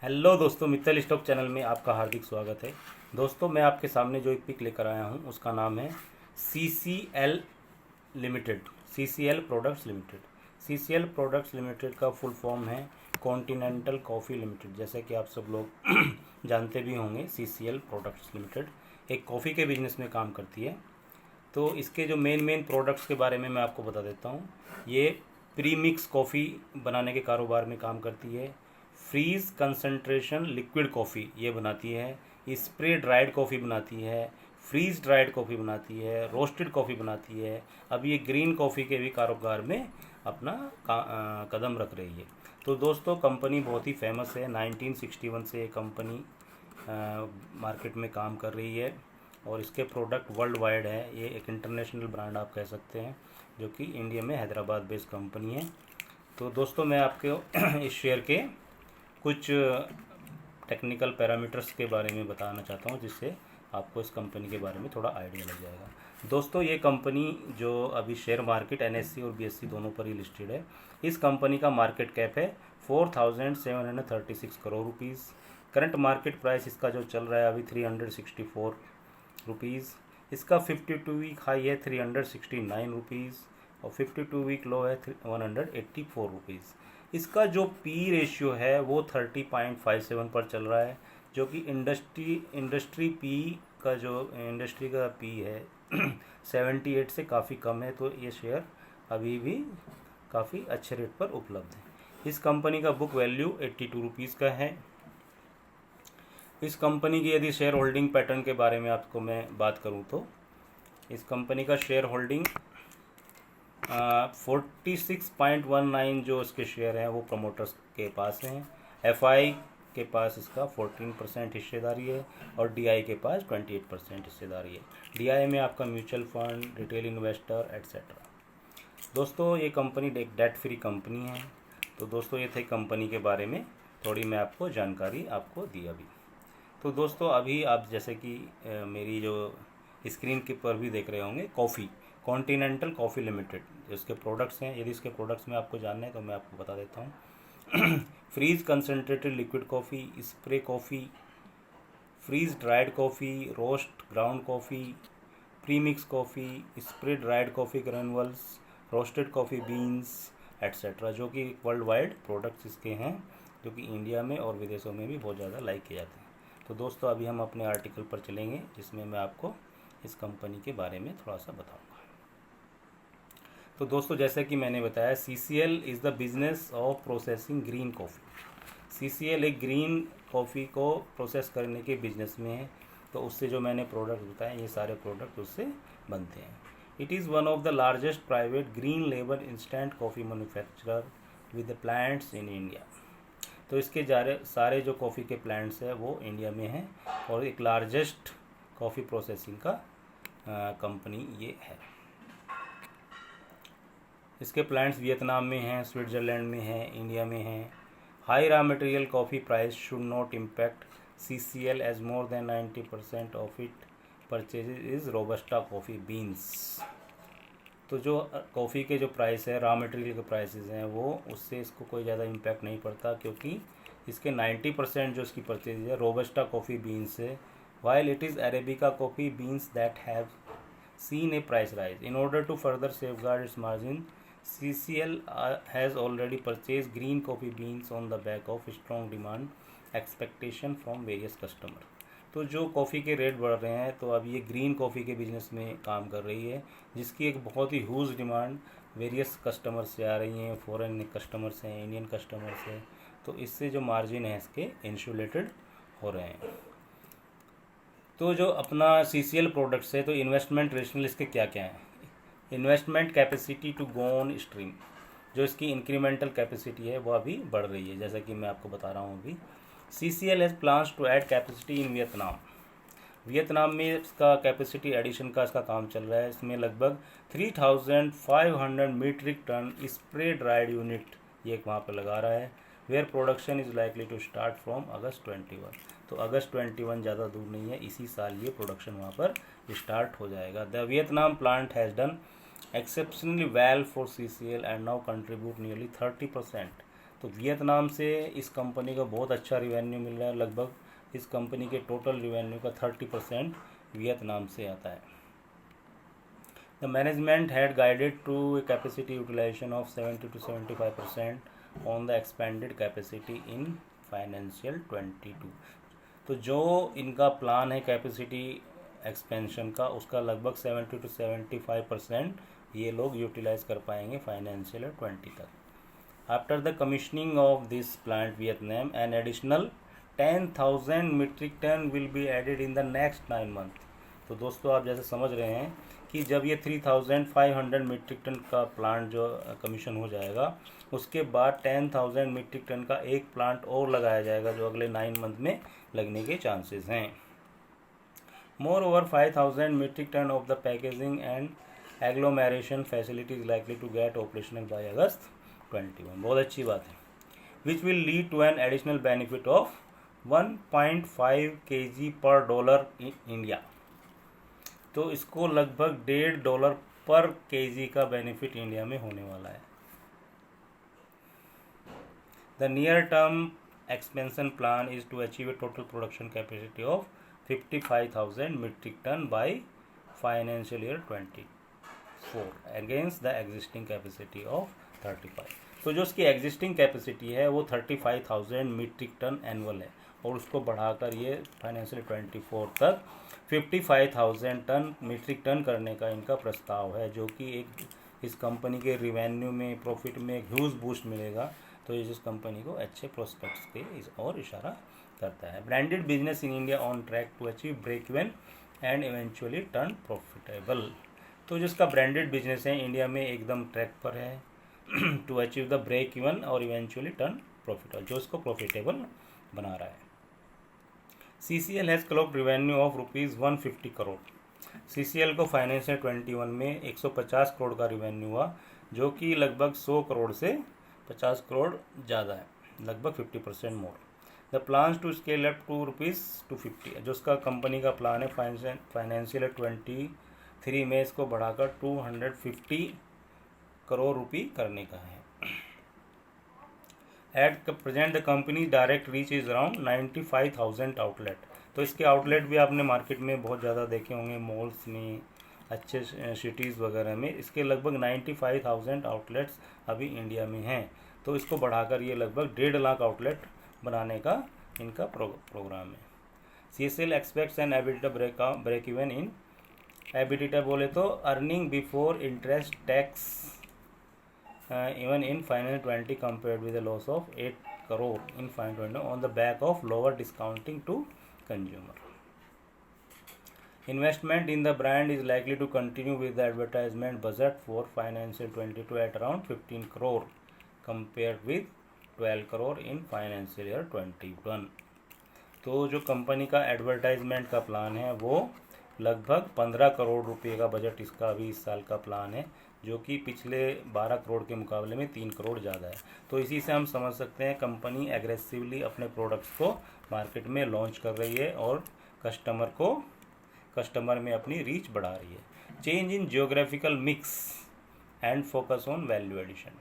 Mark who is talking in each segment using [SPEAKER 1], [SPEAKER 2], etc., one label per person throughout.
[SPEAKER 1] Hello दोस्तों, Mittal stock channel में आपका हार्दिक स्वागत है। दोस्तों, मैं आपके सामने जो एक पिक लेकर आया हूं उसका नाम है CCL limited, CCL products limited. CCL products limited का फुल फॉर्म है कॉन्टिनेंटल कॉफ़ी लिमिटेड। जैसे कि आप सब लोग जानते भी होंगे, CCL प्रोडक्ट्स लिमिटेड एक कॉफ़ी के बिजनेस में काम करती है। तो इसके जो मेन प्रोडक्ट्स के बारे में मैं आपको बता देता हूँ। ये प्री मिक्स कॉफ़ी बनाने के कारोबार में काम करती है। फ्रीज कंसंट्रेशन लिक्विड कॉफ़ी ये बनाती है। स्प्रे ड्राइड कॉफ़ी बनाती है। फ्रीज ड्राइड कॉफ़ी बनाती है। रोस्टेड कॉफ़ी बनाती है। अब ये ग्रीन कॉफ़ी के भी कारोबार में अपना कदम रख रही है। तो दोस्तों, कंपनी बहुत ही फेमस है। 1961 से ये कंपनी मार्केट में काम कर रही है और इसके प्रोडक्ट वर्ल्ड वाइड है। ये एक इंटरनेशनल ब्रांड आप कह सकते हैं, जो कि इंडिया में हैदराबाद बेस्ड कंपनी है। तो दोस्तों, मैं आपको इस शेयर के कुछ टेक्निकल पैरामीटर्स के बारे में बताना चाहता हूँ, जिससे आपको इस कंपनी के बारे में थोड़ा आइडिया लग जाएगा। दोस्तों, ये कंपनी जो अभी शेयर मार्केट NSE और BSE दोनों पर ही लिस्टेड है, इस कंपनी का मार्केट कैप है 4736 crore rupees. Current market price इसका जो चल रहा है अभी 364 रुपीज़। इसका 52 वीक हाई है 369 रुपीज़ और 52 वीक लो है 184 रुपीज़। इसका जो पी रेशियो है वो 30.57 पर चल रहा है, जो कि इंडस्ट्री पी का जो इंडस्ट्री का पी है 78 से काफ़ी कम है। तो ये शेयर अभी भी काफ़ी अच्छे रेट पर उपलब्ध है। इस कंपनी का बुक वैल्यू 82 रुपीज़ का है। इस कंपनी की यदि शेयर होल्डिंग पैटर्न के बारे में आपको मैं बात करूं तो इस कंपनी का शेयर होल्डिंग 46.19 जो इसके शेयर हैं वो प्रमोटर्स के पास हैं। FI के पास इसका 14% हिस्सेदारी है और DI के पास 28% हिस्सेदारी है। DI में आपका mutual fund, retail investor etcetera. दोस्तों, ये कंपनी एक डेट फ्री कंपनी है। तो दोस्तों, ये थे कंपनी के बारे में थोड़ी मैं आपको जानकारी आपको दी अभी। तो दोस्तों, अभी आप जैसे कि मेरी जो स्क्रीन के पर भी देख रहे होंगे, कॉफ़ी कॉन्टिनेंटल कॉफ़ी लिमिटेड जो इसके प्रोडक्ट्स हैं, यदि इसके प्रोडक्ट्स में आपको जानना है तो मैं आपको बता देता हूँ। Freeze concentrated liquid coffee, spray coffee, freeze dried coffee, roast ground coffee, premix coffee, spray dried coffee granules, roasted coffee beans etcetera, जो कि वर्ल्ड वाइड प्रोडक्ट्स इसके हैं, जो कि इंडिया में और विदेशों में भी बहुत ज़्यादा लाइक किए जाते हैं। तो दोस्तों, अभी हम अपने आर्टिकल पर चलेंगे, जिसमें मैं आपको इस कंपनी के बारे में थोड़ा सा बताऊंगा। तो दोस्तों, जैसे कि मैंने बताया, CCL is the business of processing green coffee. CCL एक ग्रीन कॉफ़ी को प्रोसेस करने के बिजनेस में है। तो उससे जो मैंने प्रोडक्ट बताए, ये सारे प्रोडक्ट उससे बनते हैं। It is one of the largest private green label instant coffee manufacturer with plants in India. तो इसके सारे जो कॉफ़ी के प्लांट्स हैं वो इंडिया में हैं और एक लार्जेस्ट कॉफ़ी प्रोसेसिंग का कंपनी ये है। इसके प्लांट्स वियतनाम में हैं, स्विट्ज़रलैंड में हैं, इंडिया में हैं। High raw material coffee price should not impact CCL as more than 90% of it purchase is robusta coffee beans. तो जो कॉफ़ी के जो प्राइस है, रॉ मटेरियल के प्राइसेस हैं, वो उससे इसको कोई ज़्यादा इम्पैक्ट नहीं पड़ता, क्योंकि इसके 90% जो इसकी परचेज है रोबस्टा कॉफ़ी बीन्स से, while it is arabica coffee beans that have seen a price rise. In order to further safeguard its margin, CCL has already purchased green coffee beans on the back of strong demand expectation from various customer. तो जो coffee के rate बढ़ रहे हैं, तो अब ये green coffee के बिज़नेस में काम कर रही है, जिसकी एक बहुत ही ह्यूज डिमांड वेरियस कस्टमर से आ रही हैं। फॉरेन कस्टमर्स हैं, इंडियन कस्टमर्स हैं। तो इससे जो मार्जिन है इसके इंसुलेटेड हो रहे हैं। तो जो अपना CCL प्रोडक्ट्स है, तो इन्वेस्टमेंट रेशनल इसके क्या क्या हैं। Investment capacity to go on stream, जो इसकी इंक्रीमेंटल कैपेसिटी है वो अभी बढ़ रही है, जैसा कि मैं आपको बता रहा हूँ अभी। CCL has plans to add capacity in Vietnam में इसका कैपेसिटी एडिशन का इसका काम चल रहा है। इसमें लगभग 3500 metric tonne spray dried unit ये वहाँ पर लगा रहा है। Where production is likely to start from August 21। तो अगस्त 21 ज़्यादा दूर नहीं है, इसी साल ये प्रोडक्शन वहाँ पर स्टार्ट हो जाएगा। The Vietnam plant has done exceptionally well for CCL and now contribute nearly 30% तो वियतनाम से इस कंपनी को बहुत अच्छा रिवेन्यू मिल रहा है। लगभग इस कंपनी के टोटल रिवेन्यू का 30% वियतनाम से आता है। The management had guided to a capacity utilisation of 70 to 75% on the expanded capacity in financial 22। तो जो इनका प्लान है कैपेसिटी एक्सपेंशन का, उसका लगभग 70 to 75% ये लोग यूटिलाइज कर पाएंगे फाइनेंशियल 20 तक। After the commissioning of this plant Vietnam an additional 10,000 metric tonne will be added in the next 9 month. तो दोस्तों आप जैसे समझ रहे हैं कि जब ये 3,500 मीट्रिक टन का प्लांट जो कमीशन हो जाएगा, उसके बाद 10,000 मीट्रिक टन का एक प्लांट और लगाया जाएगा जो अगले 9 मंथ में लगने के चांसेस हैं। More over 5,000 metric ton of the packaging and agglomeration facilities likely to get operational by August 21। बहुत अच्छी बात है। Which will lead to an additional benefit of 1.5 kg per dollar in India. तो इसको लगभग $1.5 पर kg का बेनिफिट इंडिया में होने वाला है। The near term expansion plan is to achieve a total production capacity of 55,000 metric ton by financial year 24 against the existing capacity of 35। तो जो उसकी एग्जिस्टिंग कैपेसिटी है वो 35,000 मीट्रिक टन एनुअल है, और उसको बढ़ाकर ये फाइनेंशियल 24 तक 55,000 टन मीट्रिक टन करने का इनका प्रस्ताव है, जो कि एक इस कंपनी के रिवेन्यू में, प्रॉफिट में ह्यूज बूस्ट मिलेगा। तो ये इस कंपनी को अच्छे प्रोस्पेक्ट्स के इस और इशारा करता है। Branded business in India on track to achieve break even and eventually turn profitable. तो जिसका ब्रांडेड बिजनेस है इंडिया में एकदम ट्रैक पर है to achieve the break even और इवेंचुअली टर्न प्रॉफिटेबल, जो इसको प्रॉफिटेबल बना रहा है। CCL has clocked revenue of ₹150 crore. CCL को फाइनेंशियल 21 में 150 करोड़ का रिवेन्यू हुआ, जो कि लगभग 100 करोड़ से 50 करोड़ ज़्यादा है, लगभग 50% more. The plans to scale up to ₹250, जो उसका कंपनी का प्लान है फाइनेंशियल 23 में इसको बढ़ाकर 250 करोड़ रुपये करने का है। Eight present the company direct reach is around 95,000 outlet. तो इसके आउटलेट भी आपने मार्केट में बहुत ज़्यादा देखे होंगे, मॉल्स में, अच्छे सिटीज़ वगैरह में। इसके लगभग 95,000 आउटलेट्स अभी इंडिया में हैं। तो इसको बढ़ाकर ये लगभग 1.5 लाख आउटलेट बनाने का इनका प्रोग्राम है। CCL expects an EBITDA break even in, EBITDA बोले तो earning before interest tax even in financial 20 compared with the loss of 8 crore in financial 20 on the back of lower discounting to consumer. Investment in the brand is likely to continue with the advertisement budget for financial 22 at around 15 crore compared with 12 crore in financial year 21। तो जो company का advertisement का plan है वो लगभग 15 करोड़ रुपए का budget इसका अभी इस साल का प्लान है, जो कि पिछले 12 करोड़ के मुकाबले में 3 करोड़ ज़्यादा है। तो इसी से हम समझ सकते हैं कंपनी एग्रेसिवली अपने प्रोडक्ट्स को मार्केट में लॉन्च कर रही है और कस्टमर में अपनी रीच बढ़ा रही है। Change in geographical mix and focus on value addition.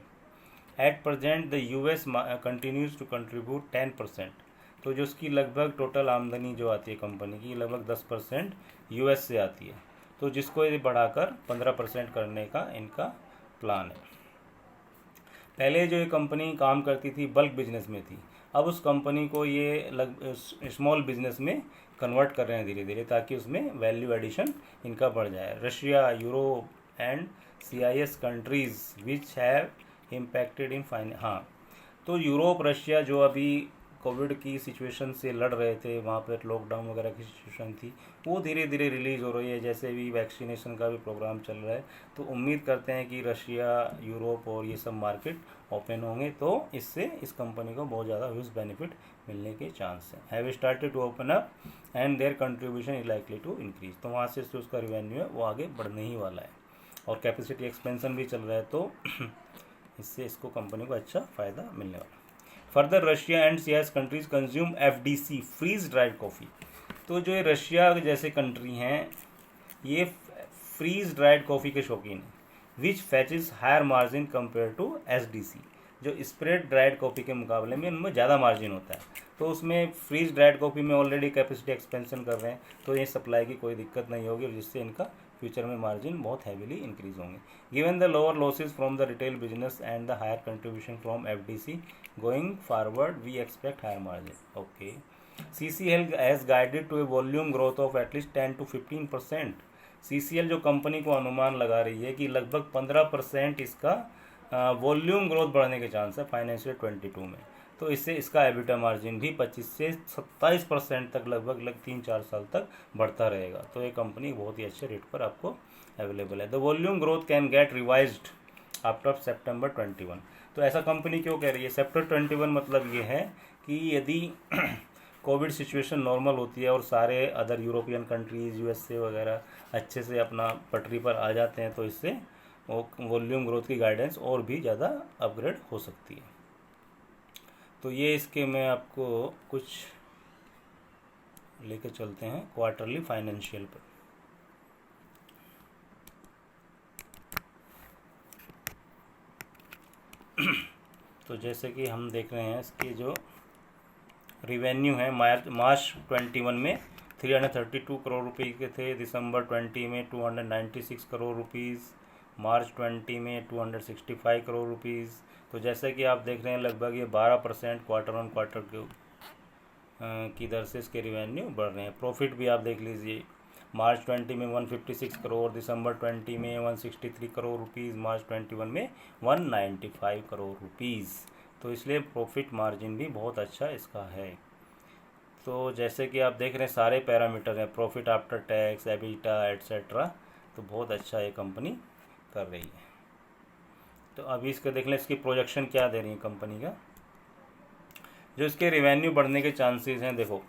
[SPEAKER 1] At present the US continues to contribute 10%। तो जो उसकी लगभग टोटल आमदनी जो आती है कंपनी की, लगभग 10% US से आती है, तो जिसको ये बढ़ाकर 15% करने का इनका प्लान है। पहले जो ये कंपनी काम करती थी बल्क बिजनेस में थी, अब उस कंपनी को ये स्मॉल बिजनेस में कन्वर्ट कर रहे हैं धीरे धीरे, ताकि उसमें वैल्यू एडिशन इनका बढ़ जाए। Russia, Europe and CIS countries which have impacted इन हाँ, तो यूरोप, रशिया जो अभी कोविड की सिचुएशन से लड़ रहे थे, वहाँ पर लॉकडाउन वगैरह की सिचुएशन थी, वो धीरे धीरे रिलीज़ हो रही है। जैसे भी वैक्सीनेशन का भी प्रोग्राम चल रहा है, तो उम्मीद करते हैं कि रशिया, यूरोप और ये सब मार्केट ओपन होंगे, तो इससे इस कंपनी को बहुत ज़्यादा ह्यूज बेनिफिट मिलने के चांस हैं। Have started to open up and their contribution is likely to increase. तो वहाँ से जो उसका रिवेन्यू है वो आगे बढ़ने ही वाला है, और कैपेसिटी एक्सपेंशन भी चल रहा है, तो इससे इसको कंपनी को अच्छा फ़ायदा मिलने वाला है। Further Russia and CIS countries consume FDC freeze dried coffee. तो जो ये रशिया जैसे कंट्री हैं ये फ्रीज ड्राइड कॉफ़ी के शौकीन हैं, which fetches higher margin compare to SDC। जो स्प्रेड ड्राइड कॉफ़ी के मुकाबले में उनमें ज़्यादा मार्जिन होता है। तो उसमें फ्रीज ड्राइड कॉफ़ी में ऑलरेडी कैपेसिटी एक्सपेंशन कर रहे हैं, तो ये सप्लाई की कोई दिक्कत नहीं होगी, जिससे इनका फ्यूचर में मार्जिन बहुत हैवीली इंक्रीज होंगे। Given the lower losses from the retail business and the higher contribution from FDC going forward we expect higher margin. Okay, CCL has guided to a volume growth of at least 10 to 15%। CCL जो company को अनुमान लगा रही है कि लगभग 15% इसका volume growth बढ़ने के चांस है फाइनेंशियल 22 में। तो इससे इसका एबिटा मार्जिन भी 25 से 27% तक लगभग 3-4 साल तक बढ़ता रहेगा। तो ये कंपनी बहुत ही अच्छे रेट पर आपको अवेलेबल है। The volume growth can get revised after September 21। तो ऐसा कंपनी क्यों कह रही है? September 21 मतलब ये है कि यदि कोविड सिचुएशन नॉर्मल होती है और सारे अदर यूरोपियन कंट्रीज़, USA वगैरह अच्छे से अपना पटरी पर आ जाते हैं, तो इससे वॉल्यूम ग्रोथ की गाइडेंस और भी ज़्यादा अपग्रेड हो सकती है। तो ये इसके मैं आपको कुछ लेके चलते हैं क्वार्टरली फाइनेंशियल पर। तो जैसे कि हम देख रहे हैं इसकी जो रिवेन्यू है मार्च 21 में 332 करोड़ रुपए के थे, दिसंबर 20 में 296 करोड़ रुपीज़, मार्च 20 में 265 करोड़ रुपीज़। तो जैसे कि आप देख रहे हैं लगभग ये 12% क्वार्टर ऑन क्वार्टर की दर से इसके रिवेन्यू बढ़ रहे हैं। प्रॉफिट भी आप देख लीजिए, मार्च 20 में 156 करोड़, दिसंबर 20 में 163 करोड़ रुपीज़, मार्च 21 में 195 करोड़ रुपीज़। तो इसलिए प्रॉफिट मार्जिन भी बहुत अच्छा इसका है। तो जैसे कि आप देख रहे हैं सारे पैरामीटर हैं, profit after tax, EBITDA etcetera, तो बहुत अच्छा ये कंपनी कर रही है। तो अभी इसके देख लें इसकी प्रोजेक्शन क्या दे रही है कंपनी का। जो इसके रिवेन्यू बढ़ने के चांसेस हैं, देखो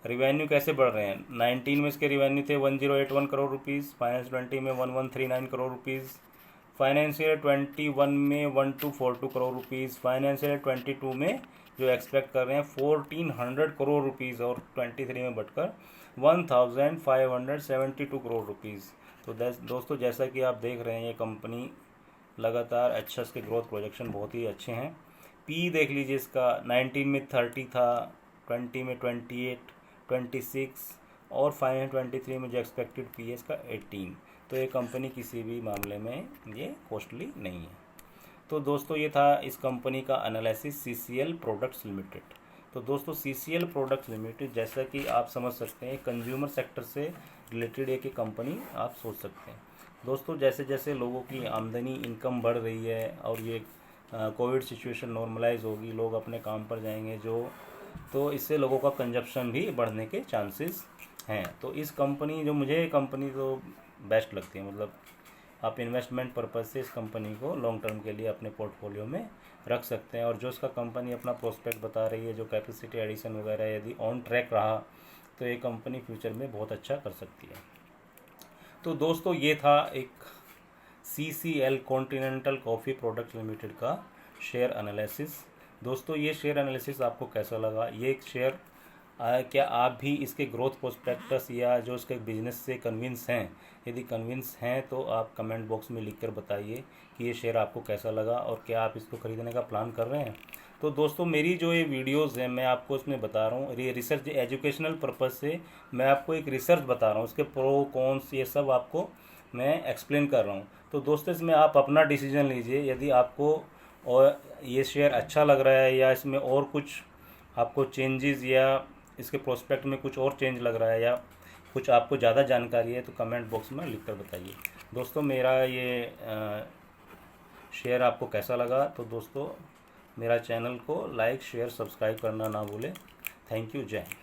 [SPEAKER 1] रिवेन्यू कैसे बढ़ रहे हैं। 19 में इसके रिवेन्यू थे 1081 करोड़ रुपीज़, फाइनेंस 20 में 1139 करोड़ रुपीज़, फाइनेंशियल 21 में 1242 करोड़ रुपीज़, फाइनेंशियल 22 में जो एक्सपेक्ट कर रहे हैं 1400 करोड़ रुपीज़ और 23 में बढ़कर 1572 करोड़ रुपीज़। तो दोस्तों जैसा कि आप देख रहे हैं ये कंपनी लगातार अच्छा, इसके ग्रोथ प्रोजेक्शन बहुत ही अच्छे हैं। पी देख लीजिए इसका 19 में 30 था, 20 में 28, 26 और फाइनल 23 में जो एक्सपेक्टेड पी है इसका 18। तो ये कंपनी किसी भी मामले में ये कॉस्टली नहीं है। तो दोस्तों ये था इस कंपनी का एनालिसिस CCL प्रोडक्ट्स लिमिटेड। तो दोस्तों CCL प्रोडक्ट्स लिमिटेड जैसा कि आप समझ सकते हैं कंज्यूमर सेक्टर से रिलेटेड एक कंपनी आप सोच सकते हैं। दोस्तों जैसे जैसे लोगों की आमदनी इनकम बढ़ रही है और ये कोविड सिचुएशन नॉर्मलाइज होगी, लोग अपने काम पर जाएंगे तो इससे लोगों का कंजप्शन भी बढ़ने के चांसेस हैं। तो इस कंपनी जो मुझे कंपनी तो बेस्ट लगती है, मतलब आप इन्वेस्टमेंट पर्पज़ से इस कंपनी को लॉन्ग टर्म के लिए अपने पोर्टफोलियो में रख सकते हैं। और जो इसका कंपनी अपना प्रोस्पेक्ट बता रही है, जो कैपेसिटी एडिशन वगैरह यदि ऑन ट्रैक रहा तो ये कंपनी फ्यूचर में बहुत अच्छा कर सकती है। तो दोस्तों ये था एक CCL continental coffee products limited का शेयर एनालिसिस। दोस्तों ये शेयर एनालिसिस आपको कैसा लगा? ये एक शेयर क्या आप भी इसके ग्रोथ प्रोस्पेक्टस या जो इसके बिजनेस से कन्विंस हैं? यदि कन्विंस हैं तो आप कमेंट बॉक्स में लिखकर बताइए कि ये शेयर आपको कैसा लगा और क्या आप इसको खरीदने का प्लान कर रहे हैं। तो दोस्तों मेरी जो ये वीडियोस हैं मैं आपको इसमें बता रहा हूँ, ये रिसर्च एजुकेशनल पर्पज़ से मैं आपको एक रिसर्च बता रहा हूँ, उसके प्रो कॉन्स ये सब आपको मैं एक्सप्लेन कर रहा हूँ। तो दोस्तों इसमें आप अपना डिसीजन लीजिए, यदि आपको और ये शेयर अच्छा लग रहा है या इसमें और कुछ आपको चेंजेस या इसके प्रोस्पेक्ट में कुछ और चेंज लग रहा है या कुछ आपको ज़्यादा जानकारी है तो कमेंट बॉक्स में लिख कर बताइए। दोस्तों मेरा ये शेयर आपको कैसा लगा? तो दोस्तों मेरा चैनल को लाइक शेयर सब्सक्राइब करना ना भूलें। थैंक यू, जय हिंद।